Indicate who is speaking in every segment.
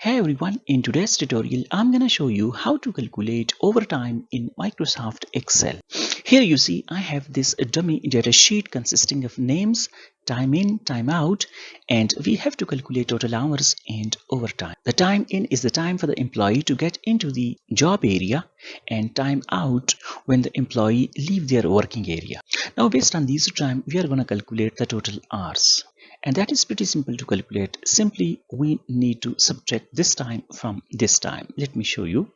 Speaker 1: Hey everyone, in today's tutorial I'm gonna show you how to calculate overtime in Microsoft Excel. Here you see I have this dummy data sheet consisting of names, time in, time out, and we have to calculate total hours and overtime. The time in is the time for the employee to get into the job area, and time out when the employee leave their working area. Now based on these two time we are gonna calculate the total hours. And that is pretty simple to calculate. Simply we need to subtract this time from this time. Let me show you.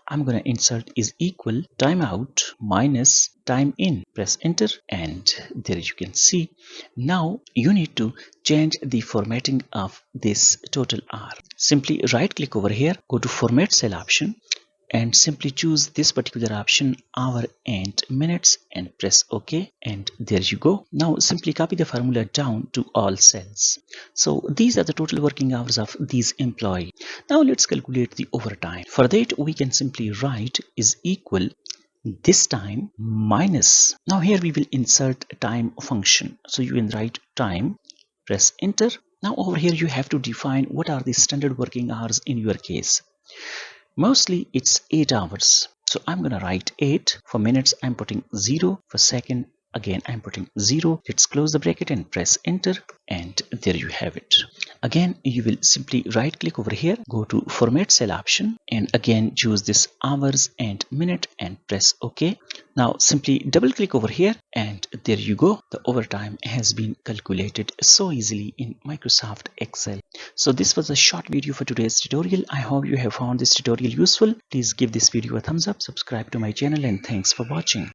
Speaker 1: I'm going to insert is equal time out minus time in. Press enter and there you can see. Now you need to change the formatting of this total hour. Simply right click over here, go to format cell option and simply choose this particular option, hour and minutes, and press OK, and there you go. Now simply copy the formula down to all cells. So these are the total working hours of these employee. Now let's calculate the overtime. For that we can simply write is equal this time minus. Now here we will insert a time function. So you can write time, press enter. Now over here you have to define what are the standard working hours in your case. Mostly it's 8 hours. So I'm gonna write 8. For minutes I'm putting 0. For second again I'm putting 0. Let's close the bracket and press enter, and there you have it. Again you will simply right click over here, go to format cell option, and again choose this hours and minute and press OK. Now simply double click over here and there you go. The overtime has been calculated so easily in Microsoft Excel. So this was a short video for today's tutorial. I hope you have found this tutorial useful. Please give this video a thumbs up, subscribe to my channel, and thanks for watching.